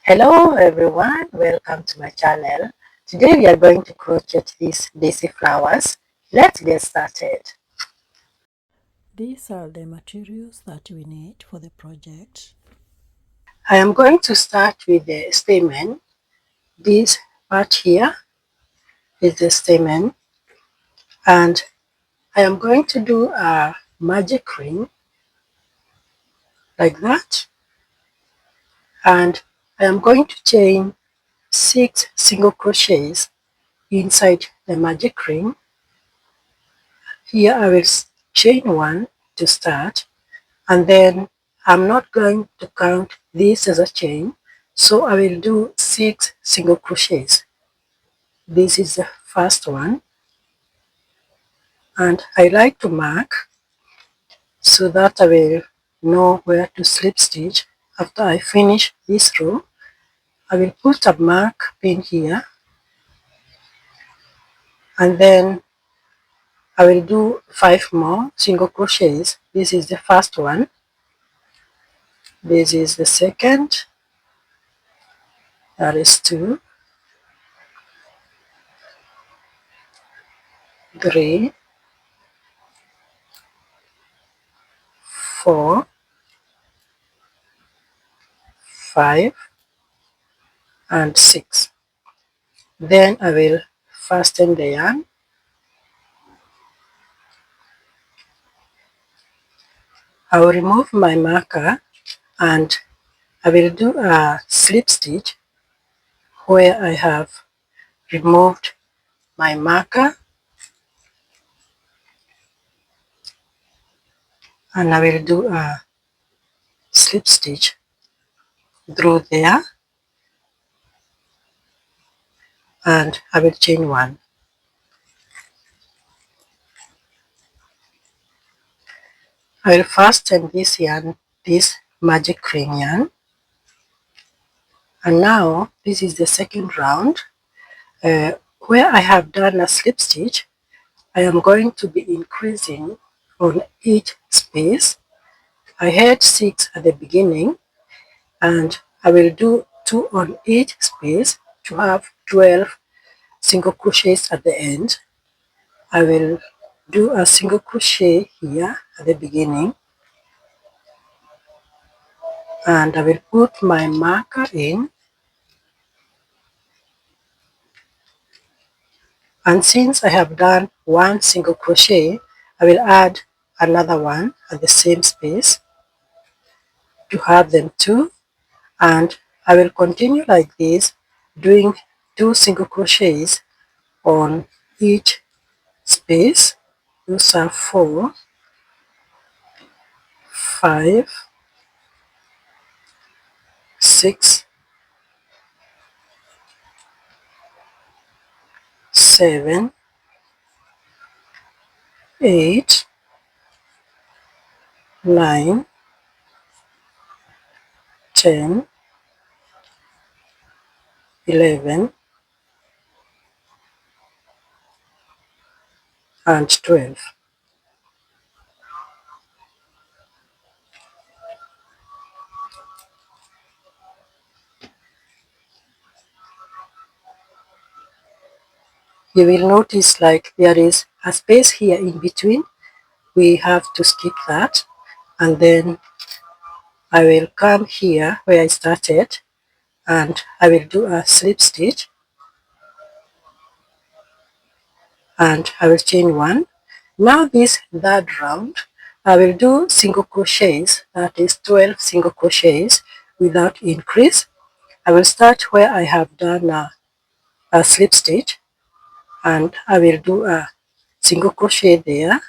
Hello everyone, welcome to my channel. Today we are going to crochet these daisy flowers. Let's get started. These are the materials that we need for the project. I am going to start with the stamen. This part here is the stamen, and I am going to do a magic ring like that, and I am going to chain 6 single crochets inside the magic ring. Here I will chain 1 to start, and then I'm not going to count this as a chain, so I will do 6 single crochets. This is the first one, and I like to mark so that I will know where to slip stitch. After I finish this row, I will put a mark pin here, and then I will do 5 more single crochets. This is the first one, this is the second, that is 2, 3, 4, 5, and 6. Then I will fasten the yarn. I will remove my marker and I will do a slip stitch where I have removed my marker, and I will do a slip stitch through there, and I will chain 1. I will fasten this yarn, this magic ring yarn, and now this is the second round. Where I have done a slip stitch, I am going to be increasing on each space. I had 6 at the beginning, and I will do 2 on each space to have 12 single crochets at the end. I will do a single crochet here at the beginning, and I will put my marker in, and since I have done 1 single crochet, I will add another one at the same space to have them 2, and I will continue like this, doing 2 single crochets on each space. Those are 4, 5, 6, 7, 8, 9, 10, 11, and 12. You will notice like there is a space here in between. We have to skip that, and then I will come here where I started, and I will do a slip stitch, and I will chain 1. Now this third round, I will do single crochets, that is 12 single crochets without increase. I will start where I have done a slip stitch, and I will do a single crochet there,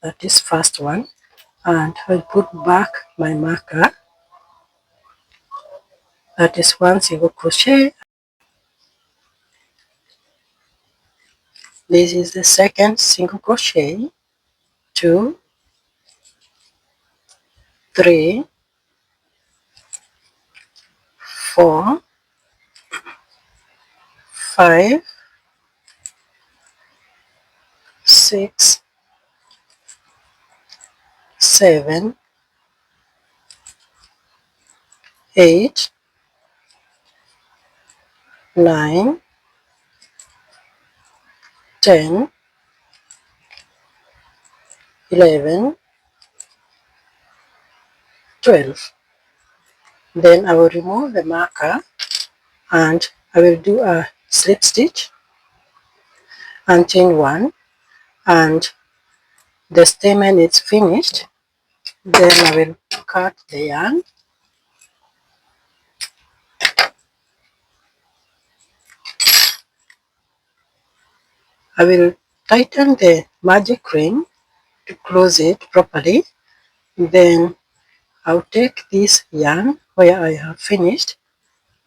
that is first one, and I'll put back my marker, that is 1 single crochet. This is the second single crochet, 2, 3, 4, 5, 6, 7, 8, 9, 10, 11, 12. Then I will remove the marker and I will do a slip stitch and chain 1, and the stamen is finished. Then I will cut the yarn. I will tighten the magic ring to close it properly. Then I'll take this yarn where I have finished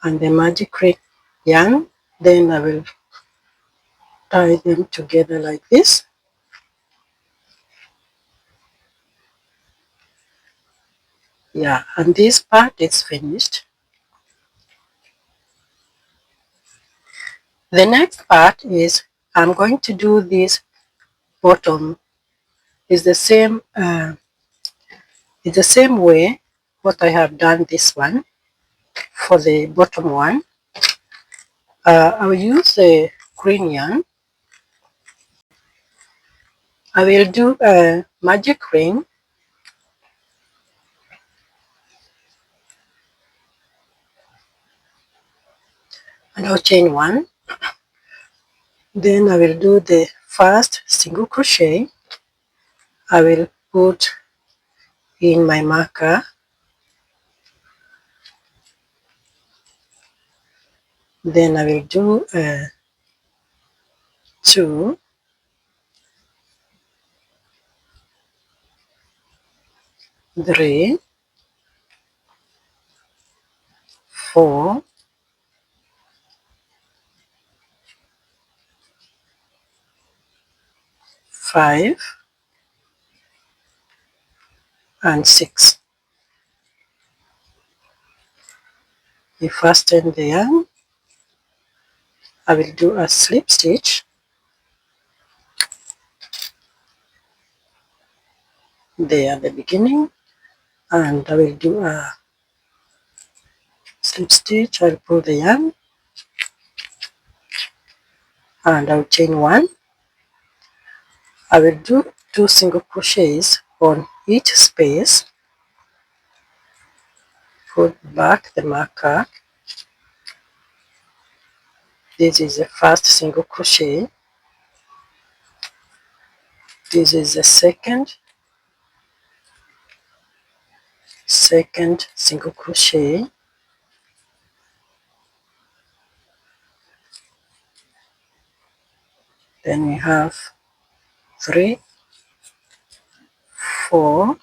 and the magic ring yarn. Then I will tie them together like this. Yeah, and this part is finished. The next part is I'm going to do this bottom. Is the same. It's the same way what I have done this one for the bottom one. I will use the green yarn. I will do a magic ring and I'll chain 1. Then I will do the first single crochet. I will put in my marker. Then I will do 2, 3, 4, 5, and 6. You fasten the yarn. I will do a slip stitch there at the beginning, and I will do a slip stitch. I'll pull the yarn and I'll chain 1. I will do 2 single crochets on each space. Put back the marker. This is the first single crochet. This is the second single crochet. Then we have 3, 4,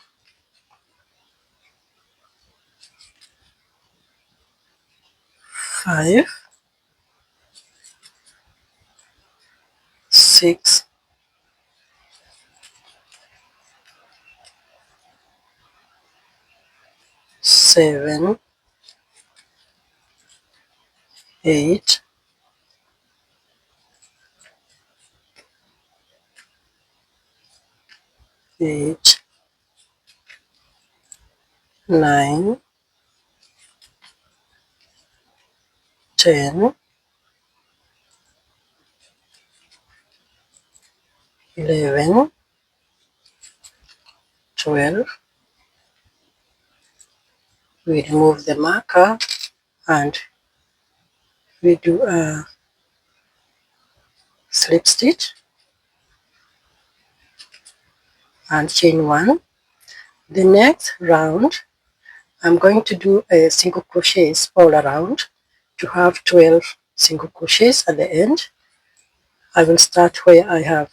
5, 6, 7, 8, 8, 9, 10, 11, 12. We remove the marker and we do a slip stitch and chain 1. The next round I'm going to do a single crochets all around to have 12 single crochets at the end. I will start where I have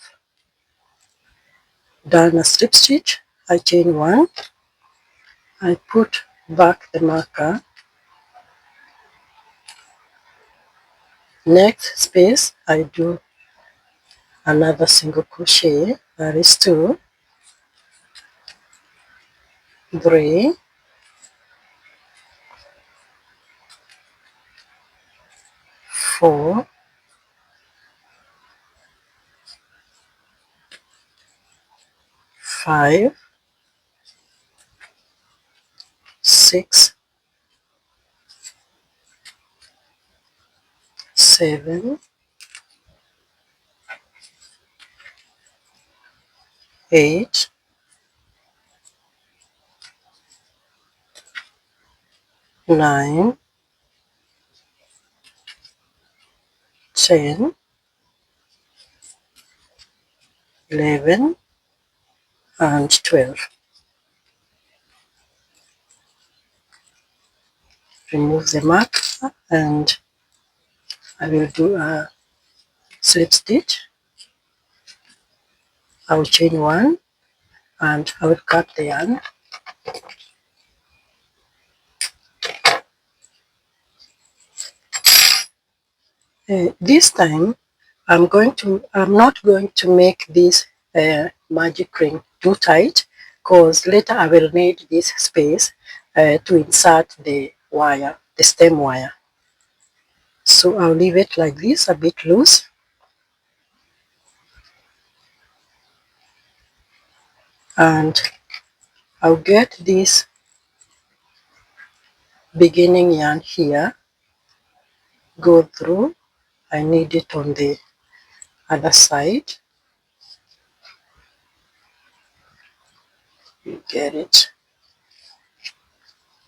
done a slip stitch. I chain 1. I put back the marker. Next space I do another single crochet. That is 2, 3, 4, 5, 6, 7, 8, 9, 10, 11, and 12. Remove the marker and I will do a slip stitch. I will chain 1 and I will cut the yarn. This time I'm not going to make this magic ring too tight because later I will need this space to insert the wire, the stem wire. So I'll leave it like this, a bit loose. And I'll get this beginning yarn here, go through. I need it on the other side. You get it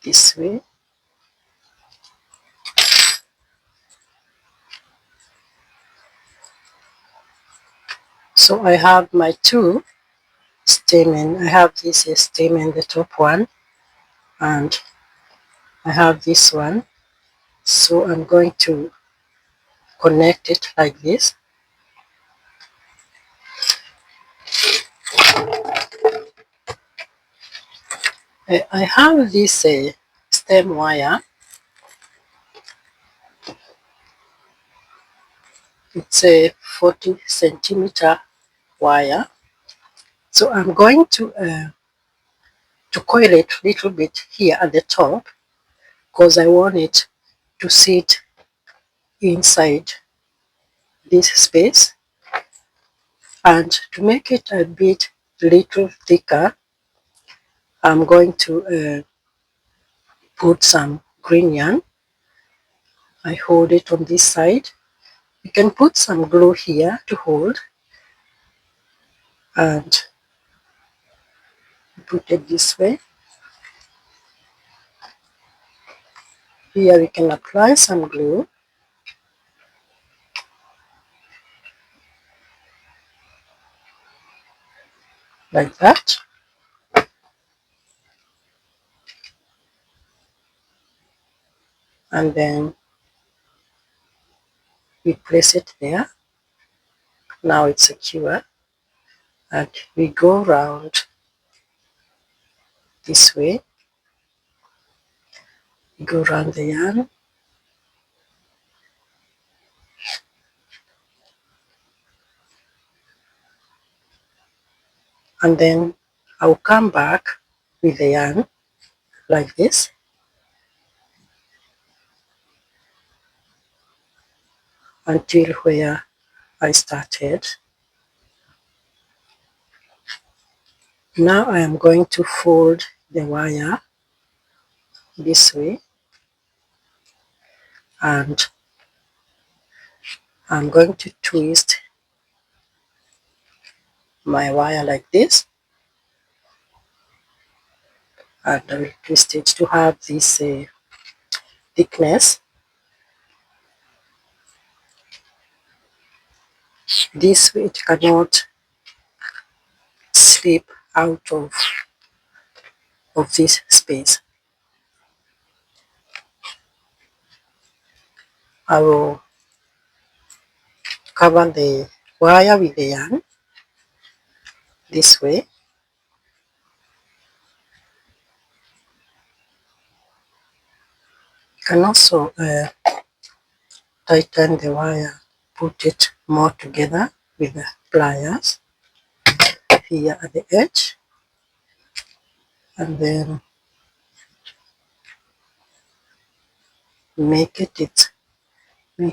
this way. So I have my 2 stamen. I have this stamen, the top one, and I have this one. So I'm going to connect it like this. I have this stem wire. It's a 40 centimeter wire. So I'm going to coil it a little bit here at the top because I want it to sit inside this space. And to make it a bit little thicker, I'm going to put some green yarn. I hold it on this side. You can put some glue here to hold and put it this way. Here we can apply some glue. Like that. And then we place it there. Now it's secure. And we go around this way. We go around the yarn. And then I'll come back with the yarn like this. Until where I started. Now I am going to fold the wire this way and I'm going to twist my wire like this and I will twist it to have this thickness. This way it cannot slip out of this space. I will cover the wire with the yarn this way. You can also tighten the wire, put it more together with the pliers here at the edge, and then make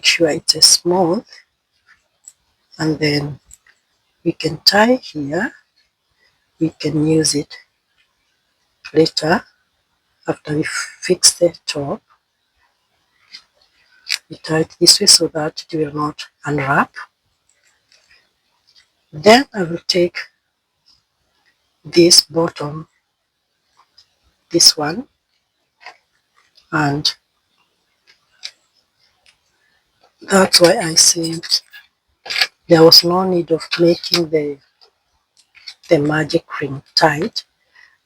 sure it's smooth, and then we can tie here. We can use it later after we fix the top. We tie it this way so that it will not unwrap. Then I will take this bottom, this one, and that's why I said there was no need of making the magic ring tight,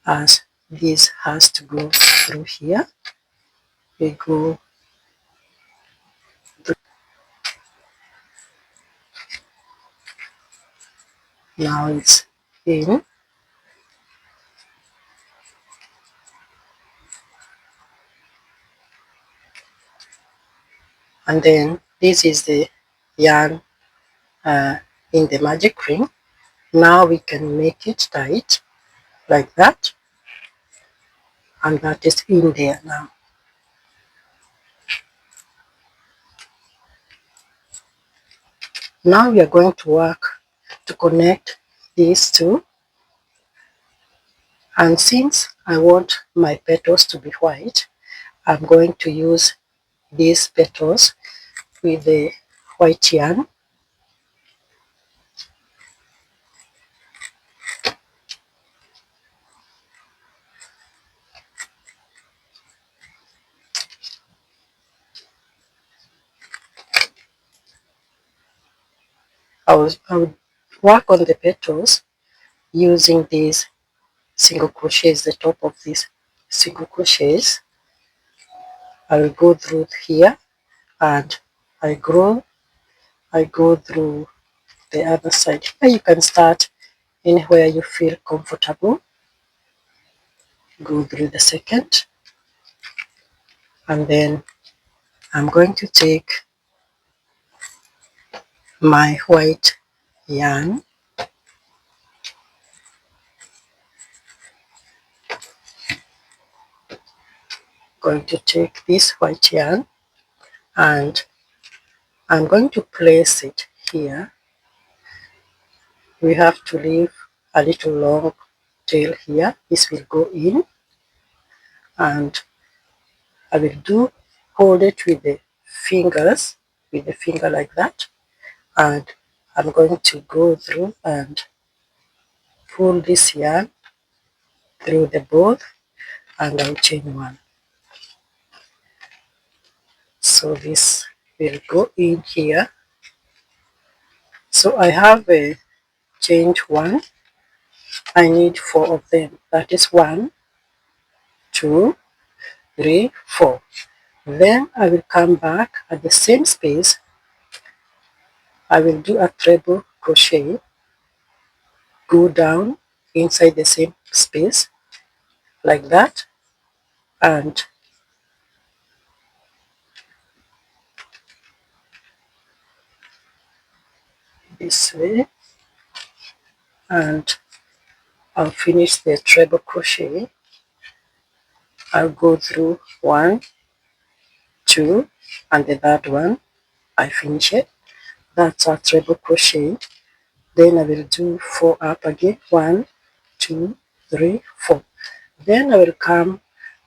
as this has to go through here. We go through. Now it's in, and then this is the yarn uh, in the magic ring. Now we can make it tight like that, and that is in there now. Now we are going to work to connect these two, and since I want my petals to be white, I'm going to use these petals with the white yarn. I would work on the petals using these single crochets, the top of these single crochets. I will go through here, and I go through the other side. Here you can start anywhere you feel comfortable. Go through the second, and then I'm going to take my white yarn, going to take this white yarn, and I'm going to place it here. We have to leave a little long tail here. This will go in, and I will hold it with the fingers, with the finger like that, and I'm going to go through and pull this yarn through the both, and I'll chain one. So this will go in here. So I have a chained one. I need 4 of them. That is 1, 2, 3, 4. Then I will come back at the same space. I will do a treble crochet, go down inside the same space like that, and this way, and I'll finish the treble crochet. I'll go through 1, 2, and the third one I finish it. That's a treble crochet. Then I will do 4 up again, 1, 2, 3, 4. Then I will come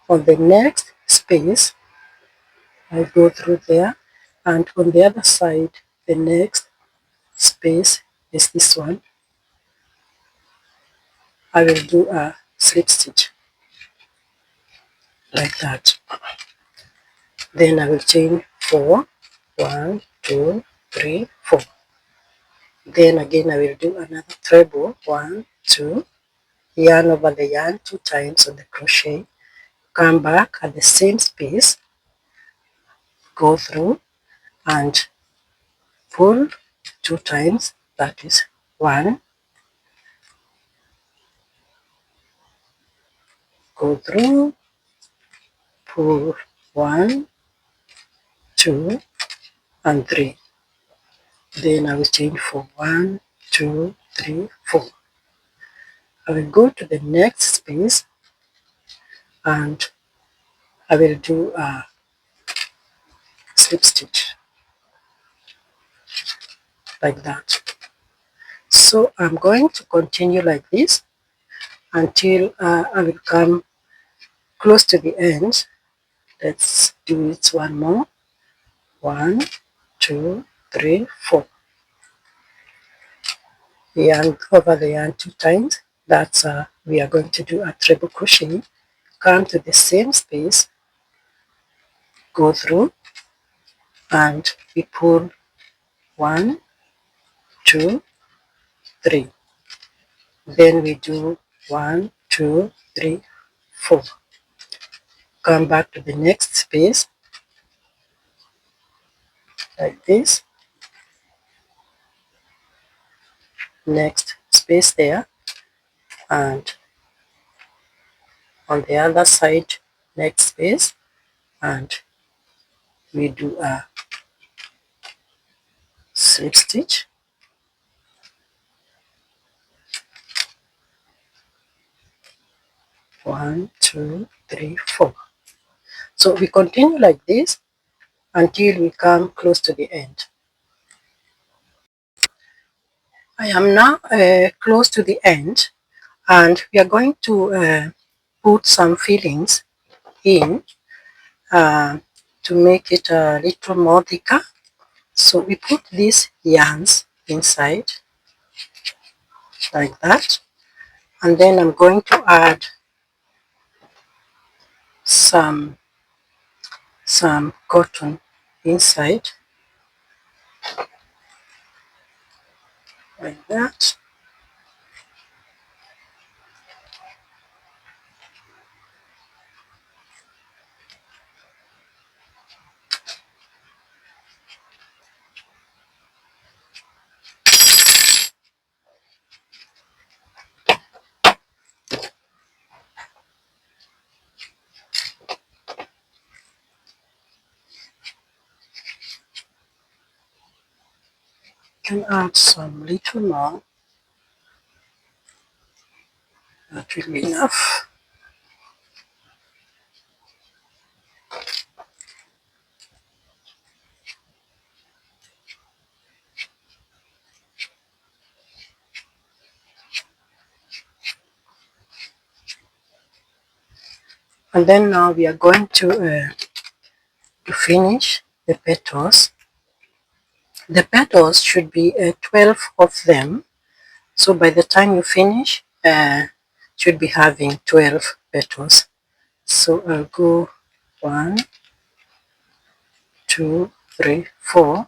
on the next space. I go through there, and on the other side, the next space is this one. I will do a slip stitch like that. Then I will chain 4, 1, 2, 3, 4. Then again I will do another treble, 1, 2, yarn over the yarn 2 times on the crochet, come back at the same space, go through and pull 2 times, that is 1, go through, pull 1, 2, and 3. Then I will chain for 1, 2, 3, 4. I will go to the next space, and I will do a slip stitch like that. So I'm going to continue like this until I will come close to the end. Let's do it one more. 1, 2, 3, 4. Yarn over the yarn 2 times. That's we are going to do a treble crochet. Come to the same space, go through, and we pull 1, 2, 3. Then we do 1, 2, 3, 4. Come back to the next space like this. Next space there, and on the other side next space, and we do a slip stitch. One, two, three, four. So we continue like this until we come close to the end. I am now close to the end, and we are going to put some fillings in to make it a little more thicker. So we put these yarns inside like that, and then I'm going to add some cotton inside like that. Can add some little more. That will be enough. And then now we are going to finish the petals. The petals should be 12 of them. So by the time you finish, should be having 12 petals. So I'll go 1, 2, 3, 4.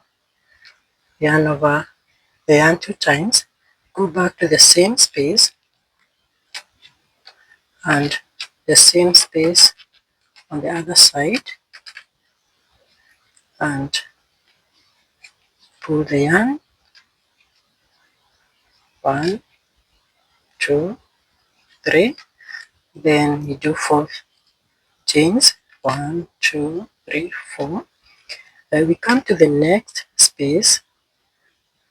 Yarn over the yarn 2 times. Go back to the same space and the same space on the other side, and pull the yarn. 1, 2, 3. Then you do 4 chains. 1, 2, 3, 4. We come to the next space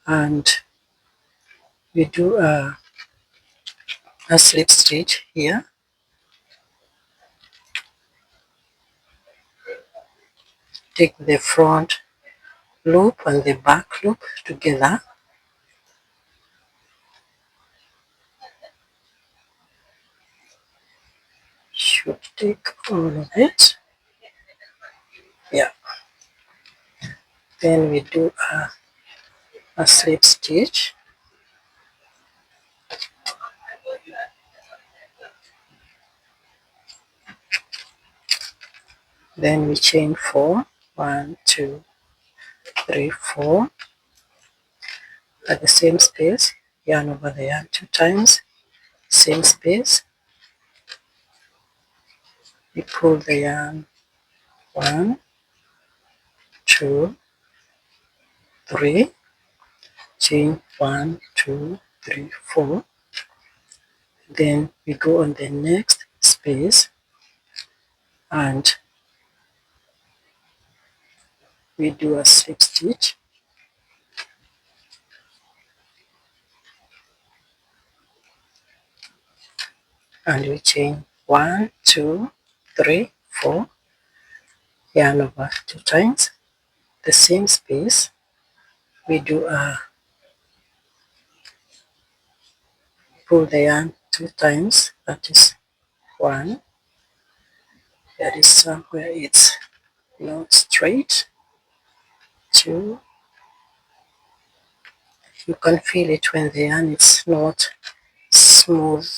and we do a slip stitch here. Take the front loop and the back loop together. Should take all of it. Yeah. Then we do a slip stitch. Then we chain 4. 1, 2, 3, 4. At the same space, yarn over the yarn 2 times. Same space. We pull the yarn. 1, 2, 3. Chain 1, 2, 3, 4. Then we go on the next space and we do a slip stitch. And we chain 1, 2, 3, 4. Yarn over 2 times. The same space. We do a pull the yarn 2 times. That is 1. There is somewhere it's not straight. 2. You can feel it when the yarn is not smooth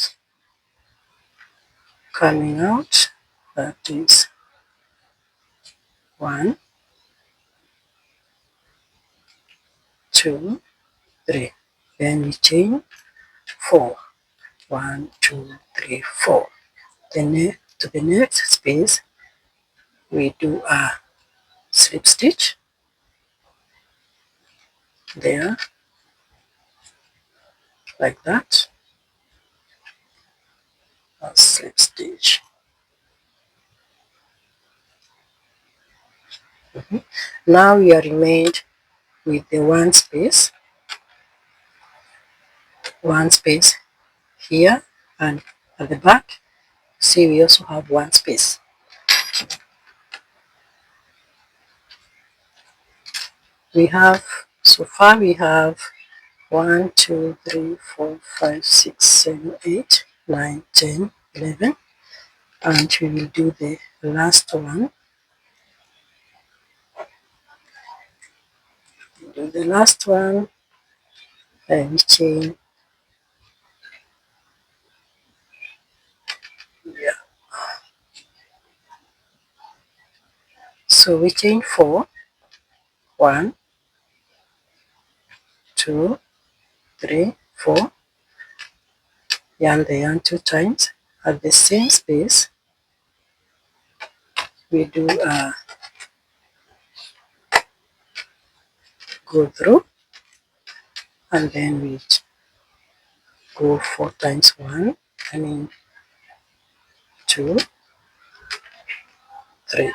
coming out. That is 1, 2, 3. Then we chain 4. 1, 2, 3, 4. Then to the next space we do a slip stitch there, like that, a slip stitch. Now we are remained with the one space here, and at the back, see we also have one space. We have, so far we have 1, 2, 3, 4, 5, 6, 7, 8, 9, 10, 11, and we will do the last one. Do the last one, and we chain, yeah. So we chain 4, 1, 2, 3, 4, yarn the yarn 2 times. At the same space, we do go through, and then we go 4 times 1, I mean 2, 3.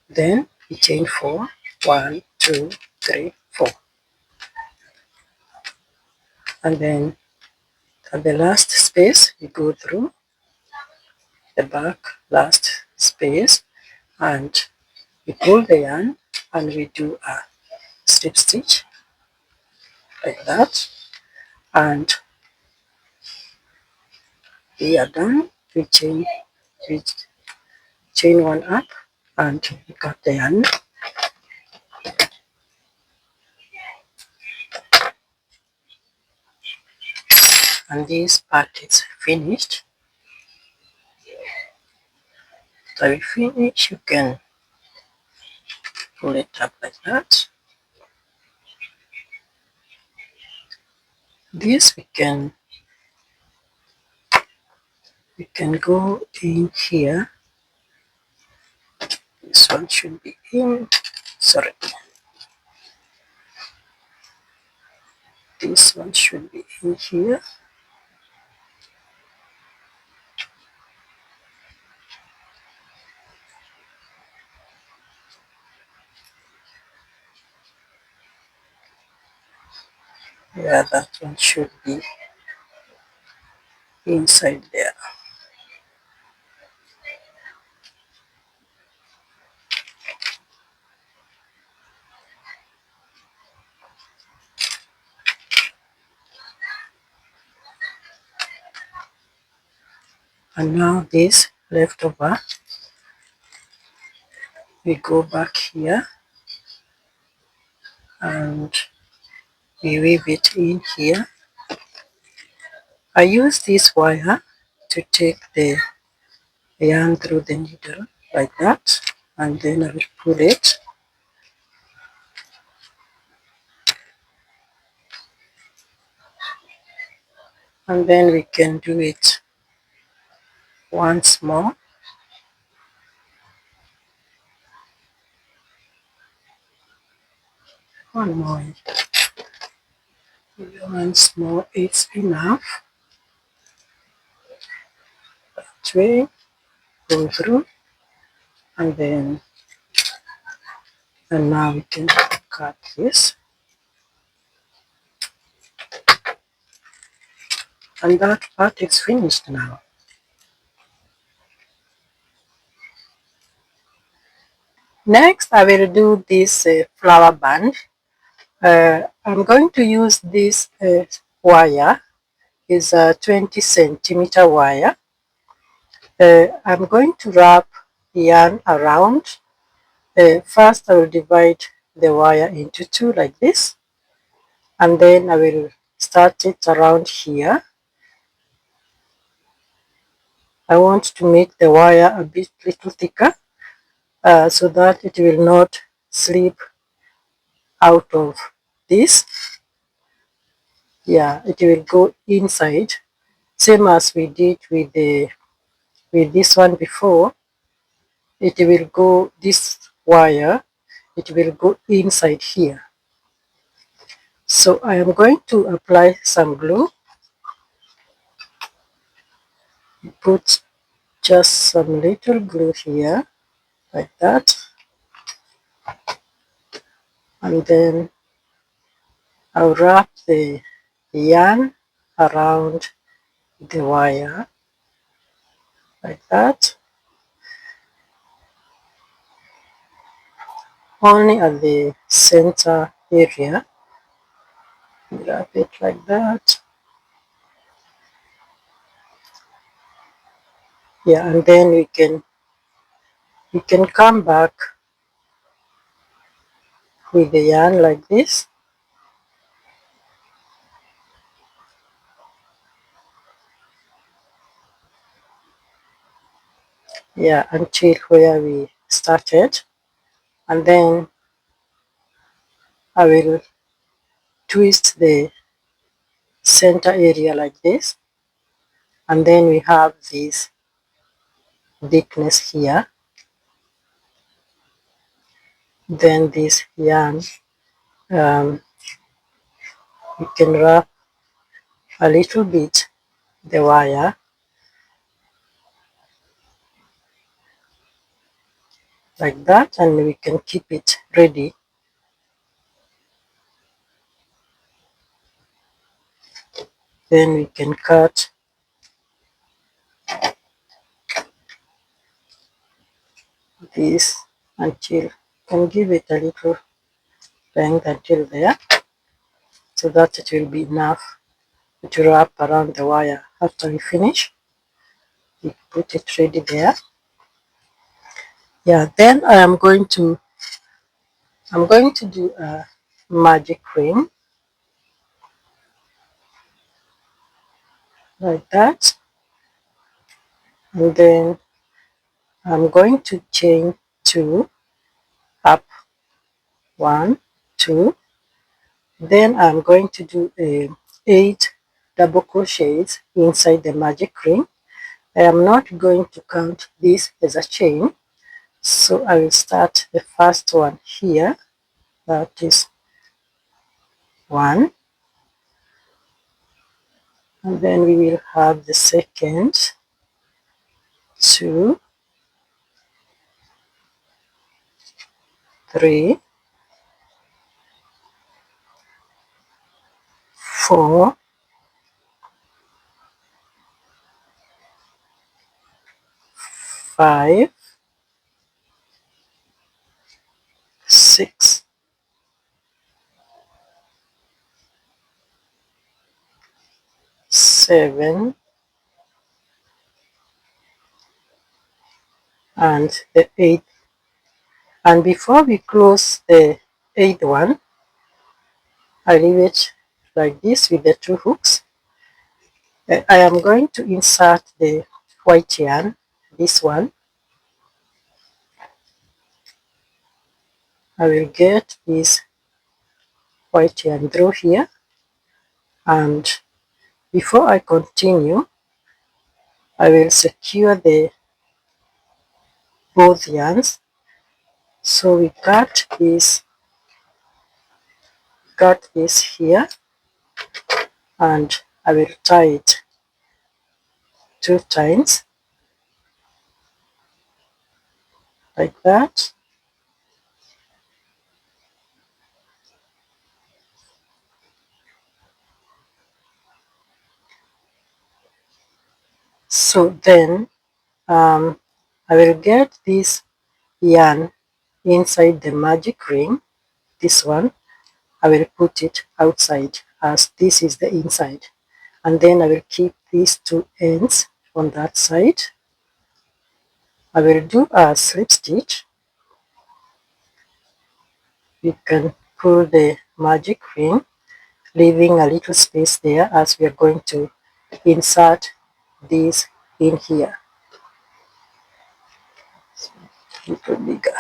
Then we chain 4, 1, 2, 3, 4. And then at the last space, we go through the back last space, and we pull the yarn, and we do a slip stitch like that, and we are done. We chain one up, and we cut the yarn, and this part is finished. So we finish, you can pull it up like that. This we can go in here. This one should be in, sorry, this one should be in here. Yeah, that one should be inside there. And now this leftover, we go back here, and we weave it in here. I use this wire to take the yarn through the needle like that, and then I will pull it, and then we can do it once more. One more. Once more, it's enough. That way, go through, and then, and now we can cut this, and that part is finished now. Next, I will do this flower band. I'm going to use this wire. Is a 20-centimeter wire. I'm going to wrap the yarn around First I will divide the wire into two like this, and then I will start it around here. I want to make the wire a bit little thicker so that it will not slip out of this. Yeah, it will go inside, same as we did with this one before. It will go, this wire, it will go inside here. So I am going to apply some glue. Put just some little glue here like that, and then I'll wrap the yarn around the wire like that, only at the center area. Wrap it like that. Yeah, and then we can come back with the yarn like this. Yeah, until where we started, and then I will twist the center area like this, and then we have this thickness here. Then this yarn, you can wrap a little bit the wire like that, and we can keep it ready. Then we can cut this until, can give it a little length until there, so that it will be enough to wrap around the wire. After we finish, we put it ready there. Yeah, then I'm going to do a magic ring like that, and then I'm going to chain 2 up, 1, 2. Then I'm going to do 8 double crochets inside the magic ring. I am not going to count this as a chain, so I will start the first one here. That is 1, and then we will have the second 2, 3, 4, 5, 6, 7, and the 8th. And before we close the 8th one, I leave it like this with the 2 hooks. I am going to insert the white yarn, this one. I will get this white yarn through here, and before I continue, I will secure the both yarns. So we cut this here, and I will tie it 2 times like that. So then I will get this yarn inside the magic ring, this one. I will put it outside as this is the inside, and then I will keep these 2 ends on that side. I will do a slip stitch We can pull the magic ring, leaving a little space there as we are going to insert this in here. A little bigger.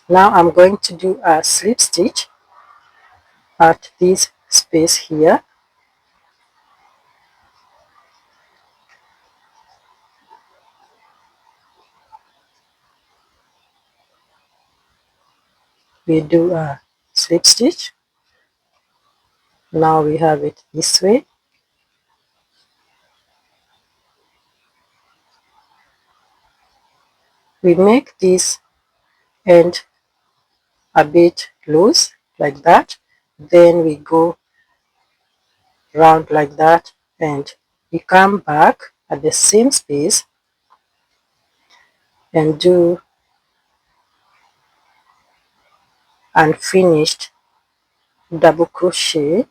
Now I'm going to do a slip stitch at this space here. We do a slip stitch. Now we have it this way. We make this end a bit loose like that. Then we go round like that and we come back at the same space and do unfinished double crochet.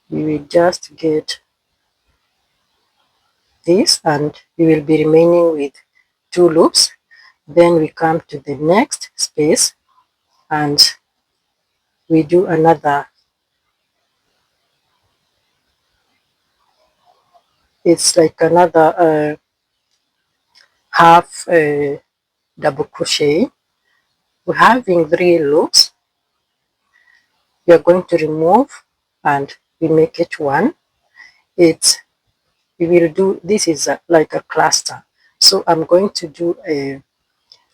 We will just get this and we will be remaining with 2 loops. Then we come to the next space and we do another, it's like another half double crochet. We're having 3 loops. We are going to remove and we make it 1. It's we will do this is like a cluster, so I'm going to do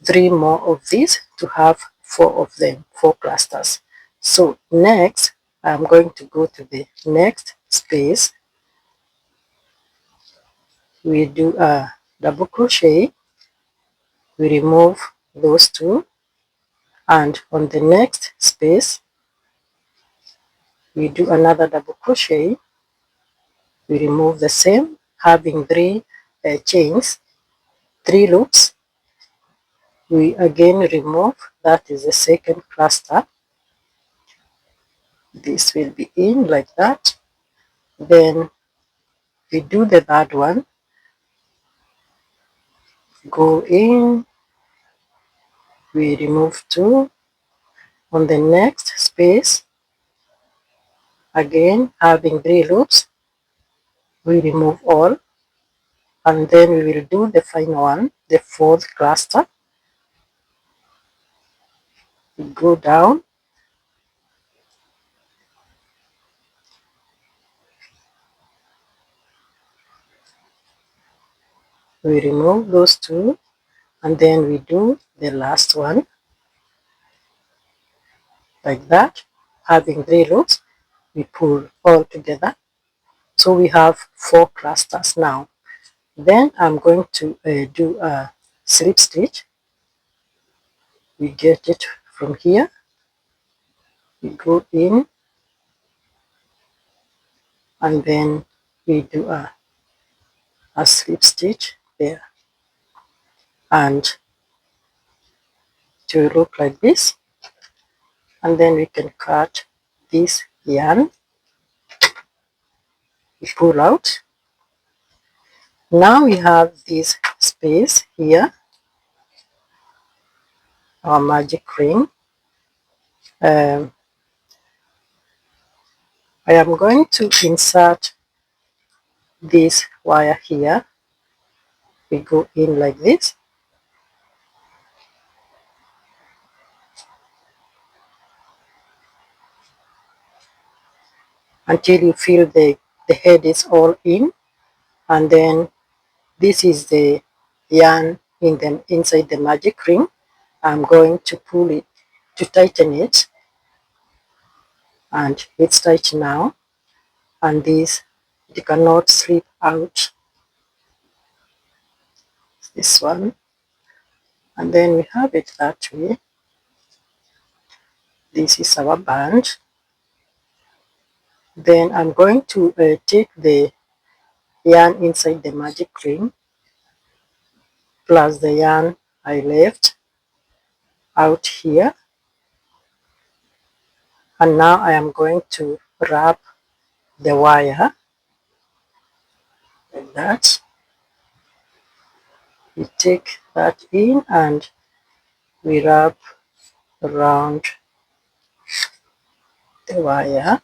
3 more of these to have 4 of them, 4 clusters. So next I'm going to go to the next space. We do a double crochet, we remove those 2, and on the next space we do another double crochet, we remove the same, having 3 chains, 3 loops. We again remove, that is the second cluster. This will be in like that. Then we do the third one, go in, we remove 2. On the next space, again having 3 loops, we remove all, and then we will do the final one, the 4th cluster. We go down, we remove those 2, and then we do the last one like that, having 3 loops, we pull all together. So we have 4 clusters now. Then I'm going to do a slip stitch. We get it from here, we go in, and then we do a slip stitch there, and to look like this. And then we can cut this yarn, we pull out. Now we have this space here, our magic ring. I am going to insert this wire here. We go in like this, until you feel the head is all in, and then this is the yarn in the inside the magic ring. I'm going to pull it to tighten it, and it's tight now, and this, it cannot slip out, this one, and then we have it that way. This is our band. Then I'm going to take the yarn inside the magic ring plus the yarn I left out here, and now I am going to wrap the wire like that. We take that in and we wrap around the wire,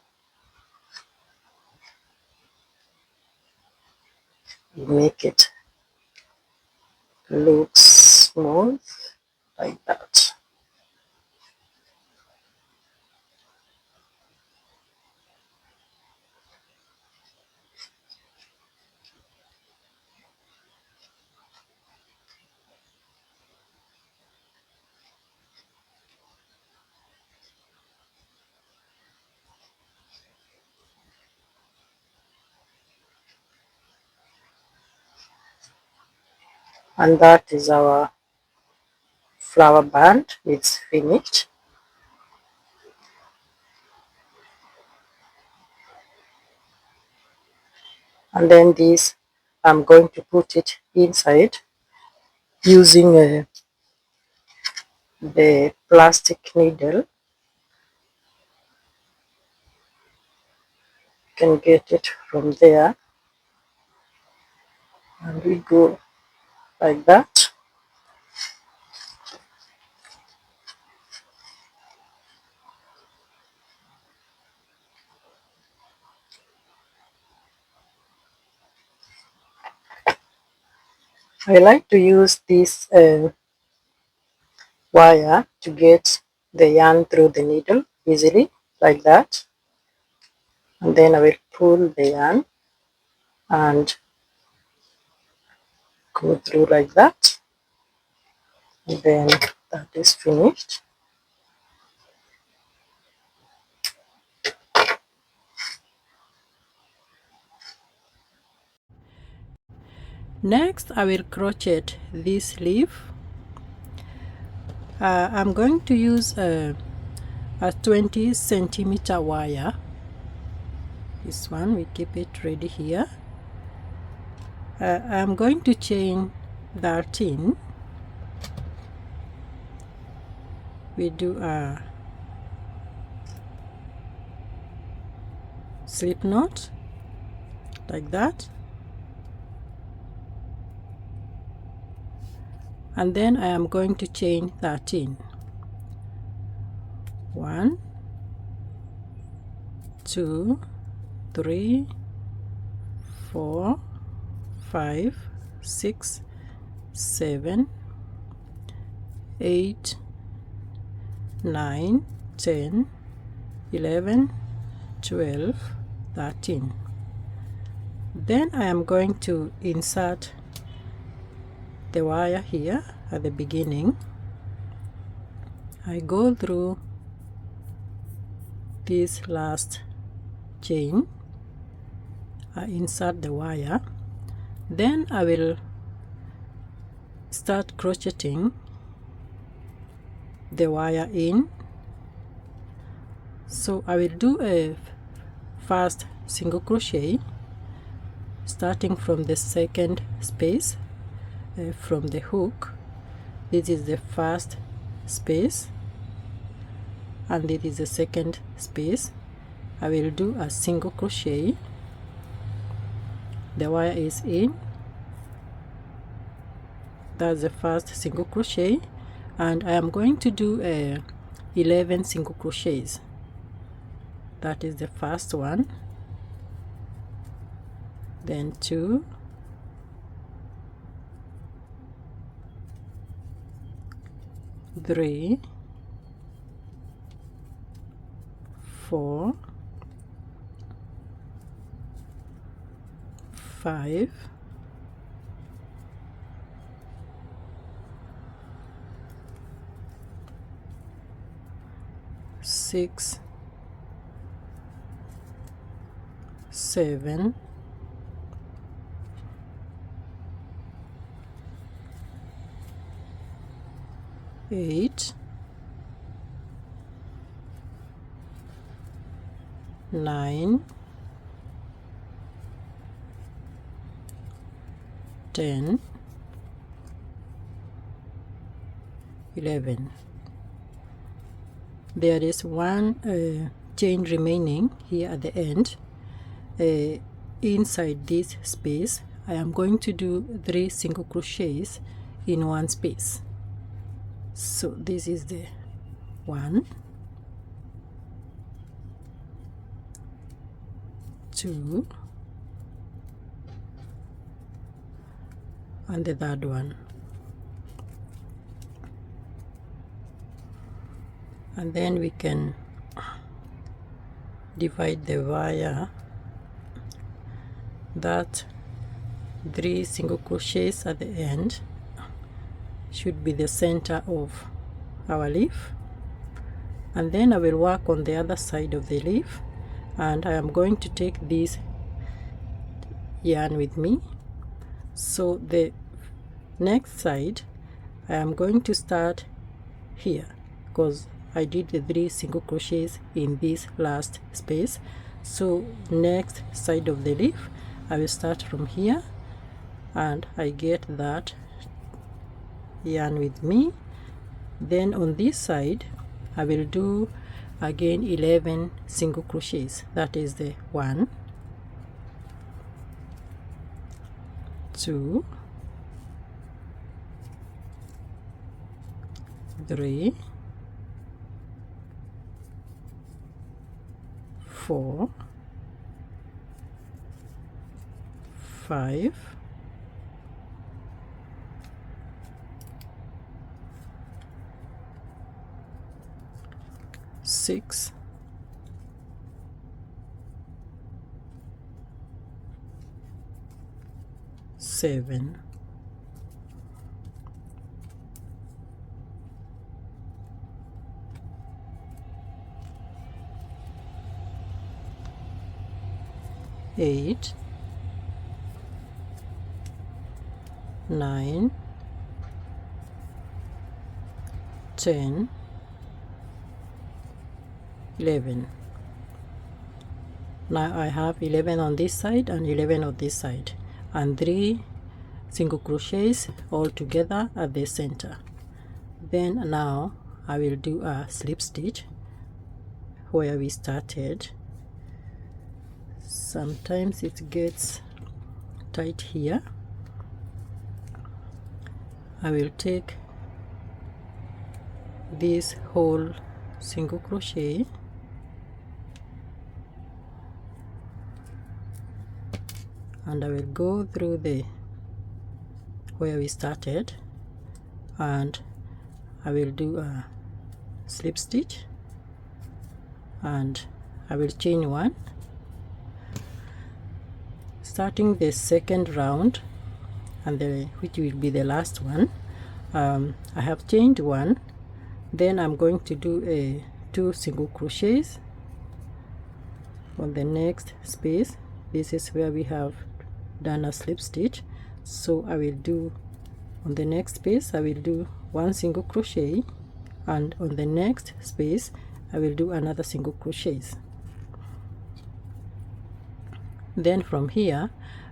we make it look smooth like that. And that is our flower band. It's finished. And then this, I'm going to put it inside using the plastic needle. You can get it from there, and we go like that. I like to use this wire to get the yarn through the needle easily, like that. And then I will pull the yarn and go through like that. And then that is finished. Next, I will crochet this leaf. I'm going to use a 20 centimeter wire. This one, we keep it ready here. I'm going to chain 13. We do a slip knot like that, and then I am going to chain 13. 1, 2, 3, 4, 5, 6, 7, 8, 9, 10, 11, 12, 13. Then I am going to insert the wire here at the beginning. I go through this last chain, I insert the wire, then I will start crocheting the wire in. So I will do a first single crochet starting from the second space from the hook. This is the first space and this is the second space. I will do a single crochet, the wire is in, that's the first single crochet, and I am going to do 11 single crochets. That is the first one, then 2, 3, 4, 5, 6, 7, 8, 9, 10, 11. There is one chain remaining here at the end. Inside this space I am going to do 3 single crochets in one space. So this is the 1, 2, and the third one. And then we can divide the wire that 3 single crochets at the end should be the center of our leaf. And then I will work on the other side of the leaf, and I am going to take this yarn with me. So the next side I am going to start here because I did the 3 single crochets in this last space. So next side of the leaf I will start from here, and I get that yarn with me. Then on this side I will do again 11 single crochets. That is the 1, 2, 3, 4, 5, 6, 7, 8, 9, 10, 11. Now I have 11 on this side and 11 on this side, and 3 single crochets all together at the center. Then now I will do a slip stitch where we started. Sometimes it gets tight here. I will take this whole single crochet and I will go through the where we started, and I will do a slip stitch, and I will chain 1, starting the second round, and which will be the last one. I have chained 1. Then I'm going to do 2 single crochets on the next space. This is where we have done a slip stitch. So I will do on the next space I will do 1 single crochet, and on the next space I will do another single crochets. Then from here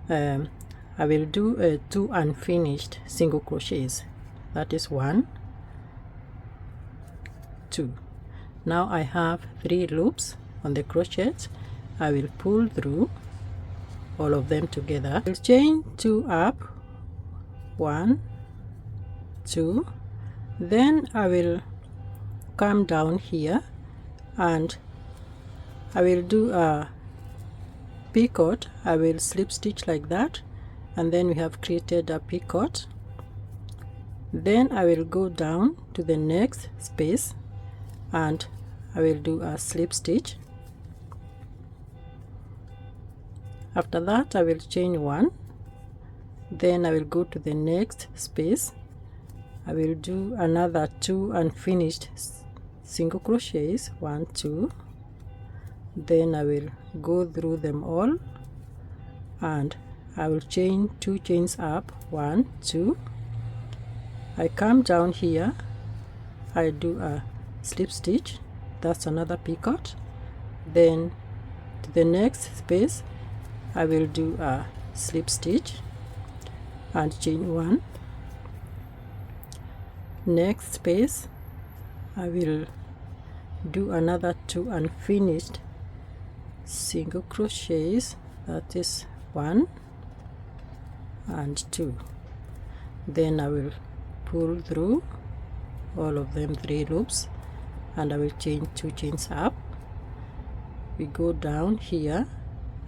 I will do 2 unfinished single crochets. That is 1, 2. Now I have 3 loops on the crochet. I will pull through all of them together. I'll chain 2 up, 1, 2. Then I will come down here and I will do a picot. I will slip stitch like that, and then we have created a picot. Then I will go down to the next space and I will do a slip stitch. After that I will chain 1. Then I will go to the next space. I will do another 2 unfinished single crochets, 1, 2. Then I will go through them all and I will chain 2 chains up, 1, 2. I come down here, I do a slip stitch, that's another picot. Then to the next space I will do a slip stitch and chain 1. Next space I will do another 2 unfinished single crochets, that is 1 and 2. Then I will pull through all of them 3 loops, and I will chain 2 chains up. We go down here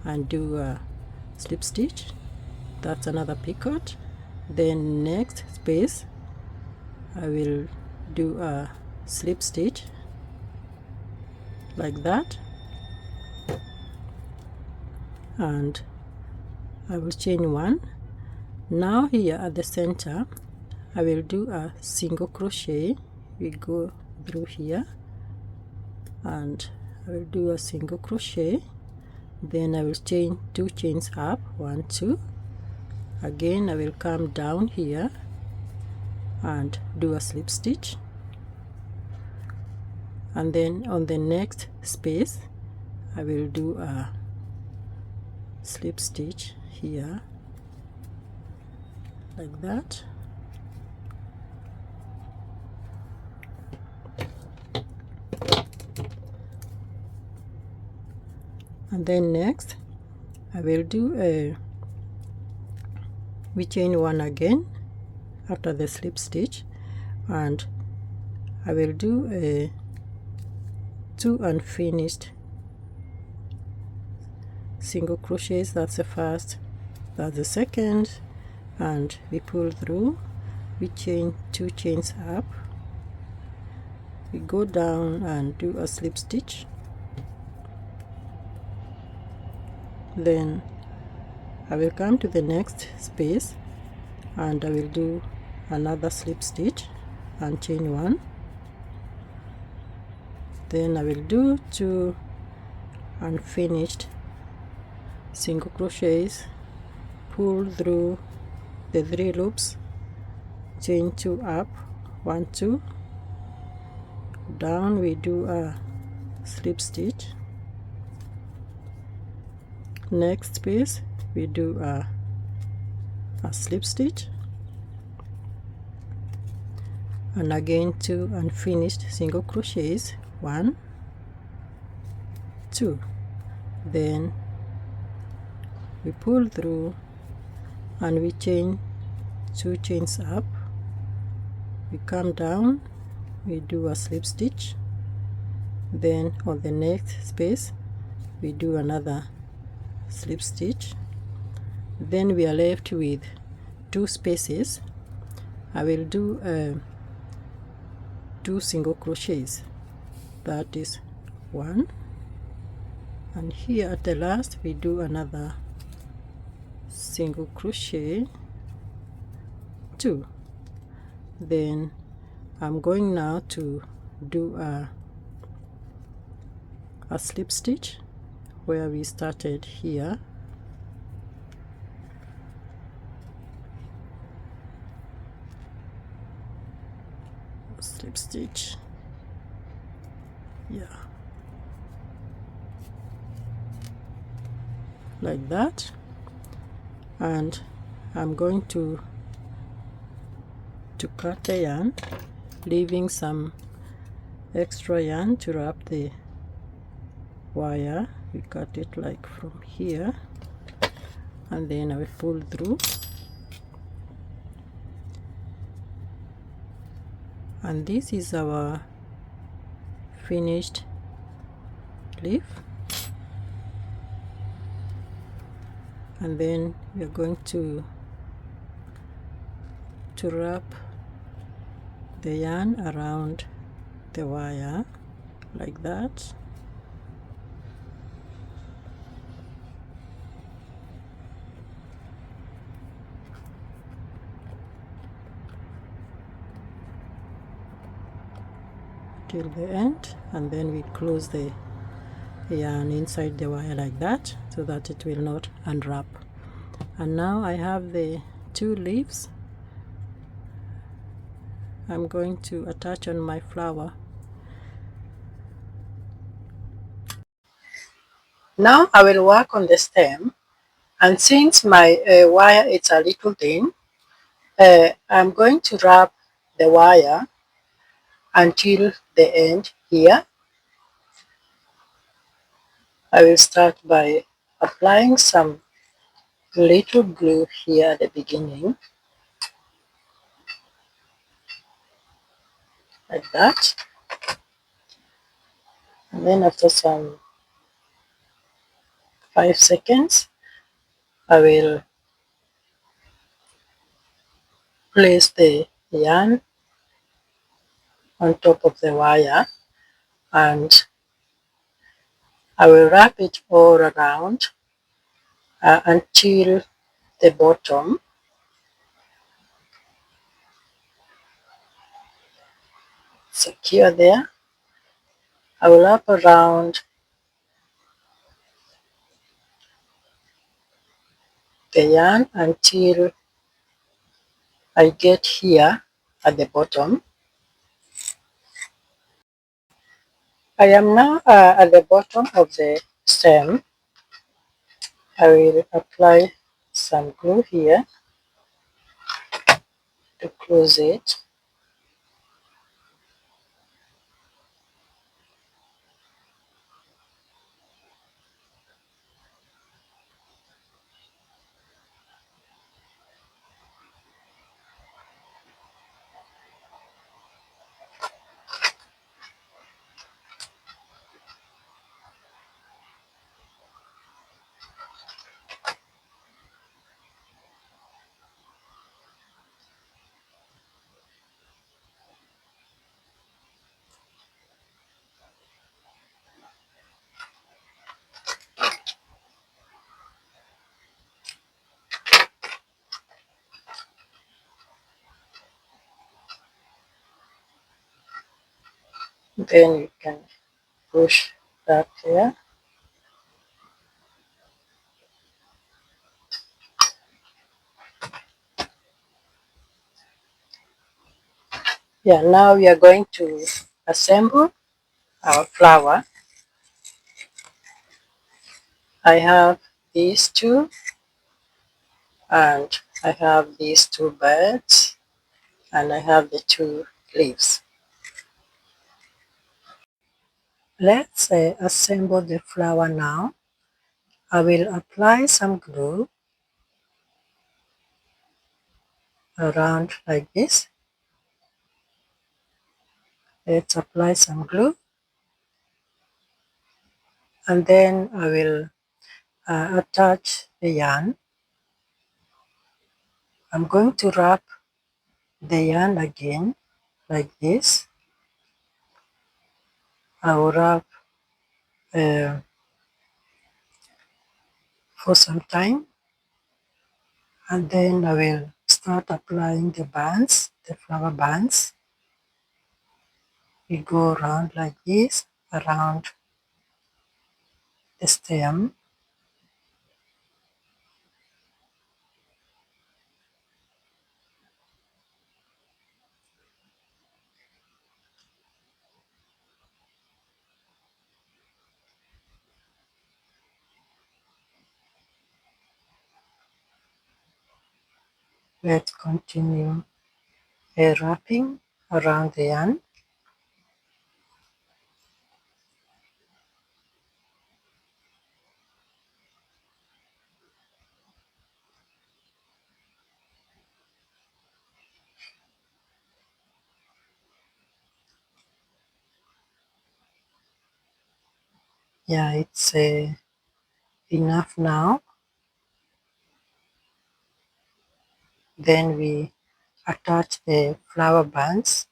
and do a slip stitch. That's another picot. Then next space I will do a slip stitch like that, and I will chain 1. Now here at the center I will do a single crochet. We go through here and I will do a single crochet, then I will chain 2 chains up, 1 2. Again I will come down here and do a slip stitch, and then on the next space I will do a slip stitch here like that. And then next I will do we chain 1 again after the slip stitch, and I will do 2 unfinished single crochets. That's the first, that's the second, and we pull through, we chain 2 chains up, we go down and do a slip stitch, then I will come to the next space and I will do another slip stitch and chain 1, then I will do 2 unfinished single crochets, pull through the 3 loops, chain 2 up, 1 2, down we do a slip stitch, next space we do a slip stitch, and again 2 unfinished single crochets, 1 2, then we pull through and we chain 2 chains up, we come down, we do a slip stitch, then on the next space we do another slip stitch, then we are left with 2 spaces. I will do 2 single crochets, that is 1, and here at the last we do another single crochet, 2. Then I'm going now to do a slip stitch where we started here, slip stitch, yeah, like that, and I'm going to cut the yarn, leaving some extra yarn to wrap the wire. We cut it like from here, and then I will pull through, and this is our finished leaf, and then we are going to wrap the yarn around the wire like that, till the end, and then we close the yarn inside the wire like that so that it will not unwrap. And now I have the 2 leaves I'm going to attach on my flower. Now I will work on the stem, and since my wire is a little thin, I'm going to wrap the wire until the end here. I will start by applying some little glue here at the beginning. like that. And then after some 5 seconds, I will place the yarn on top of the wire, and I will wrap it all around until the bottom. Secure there. I will wrap around the yarn until I get here at the bottom. I am now at the bottom of the stem. I will apply some glue here to close it. Then you can push that there. Yeah, now we are going to assemble our flower. I have these two, and I have these two birds, and I have the two leaves. Let's assemble the flower now. I will apply some glue around like this. Let's apply some glue, and then I will attach the yarn. I'm going to wrap the yarn again like this. I will wrap uh, for some time, and then I will start applying the bands, the flower bands. We go around like this, around the stem. Let's continue wrapping around the yarn. Yeah, it's enough now. Then we attach the flower bands.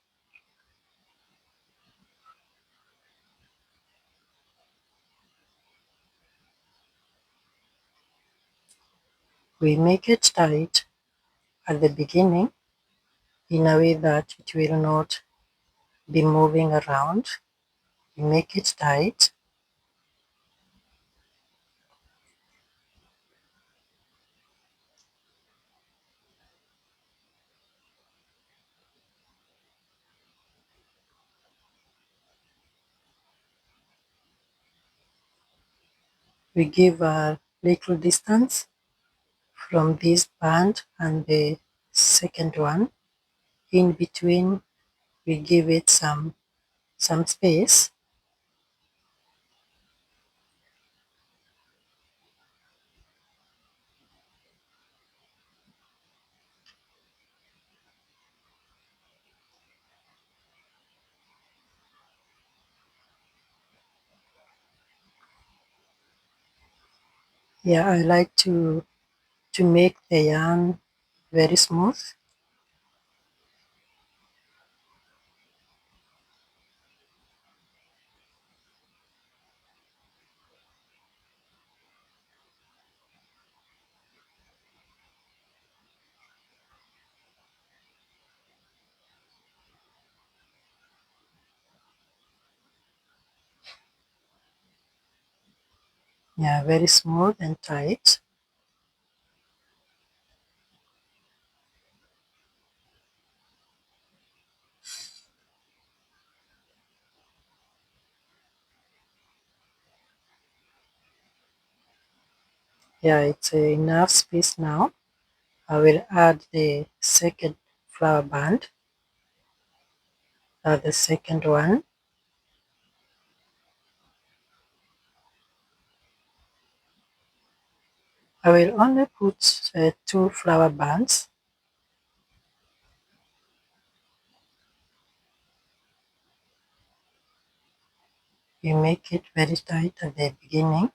We make it tight at the beginning in a way that it will not be moving around. We make it tight. We give a little distance from this band and the second one. In between, we give it some space. Yeah, I like to make the yarn very smooth. Yeah, very smooth and tight. Yeah, it's enough space now. I will add the second flower band, the second one. I will only put 2 flower bands. You make it very tight at the beginning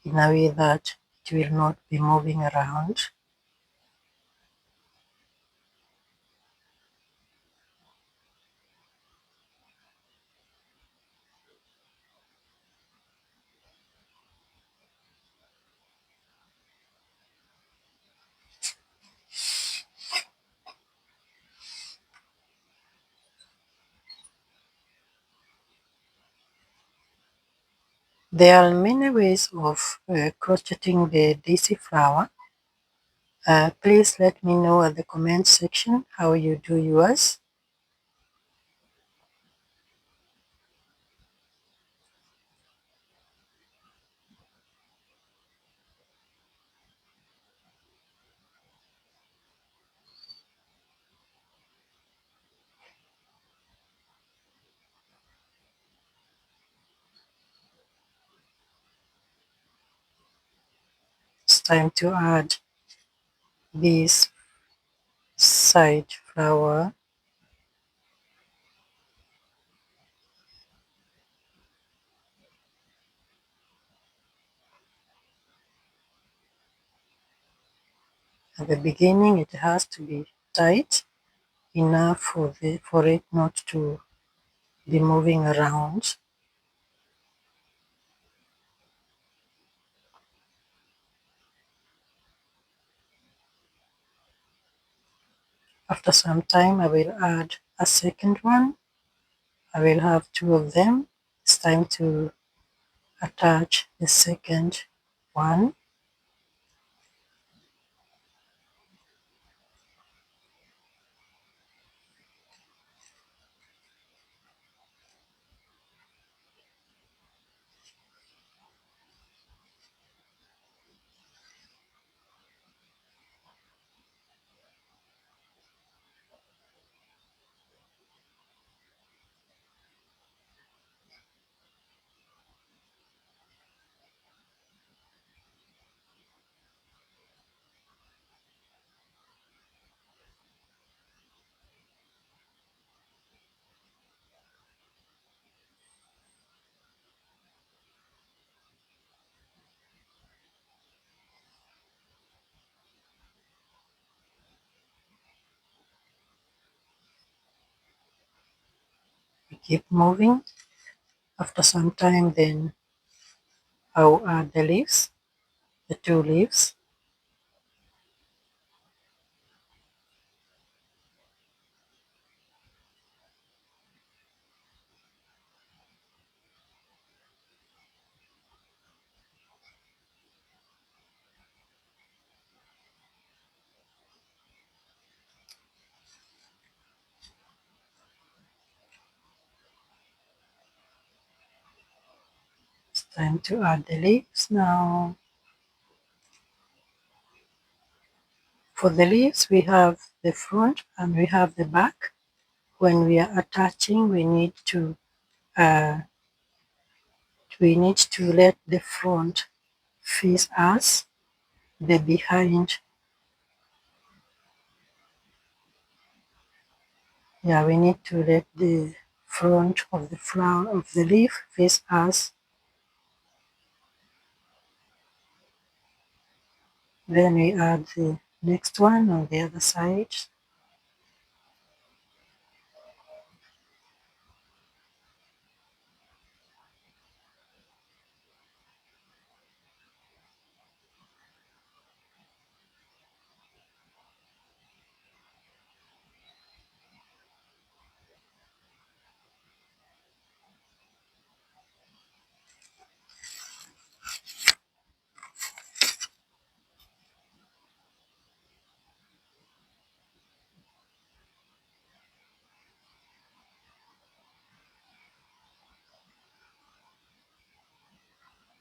in a way that it will not be moving around. There are many ways of crocheting the daisy flower. Please let me know at the comment section how you do yours. It's time to add this side flower. At the beginning it has to be tight enough for it not to be moving around. After some time I will add a second one. I will have 2 of them. It's time to attach the second one. We keep moving. After some time then I'll add the leaves, the 2 leaves. It's time to add the leaves now. For the leaves we have the front and we have the back. When we are attaching uh, we need to let the front face us, the behind. Yeah, we need to let the front of the flower of the leaf face us. Then we add the next one on the other side.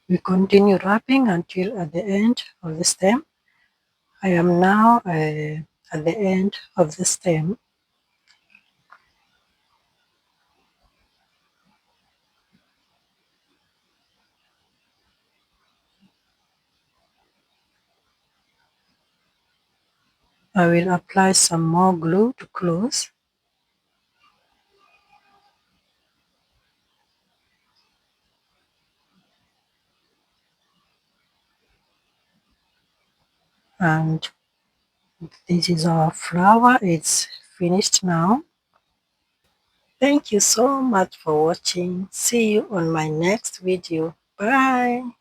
We continue wrapping until at the end of the stem. I am now at the end of the stem. I will apply some more glue to close. And this is our flower. It's finished now. Thank you so much for watching. See you on my next video. Bye.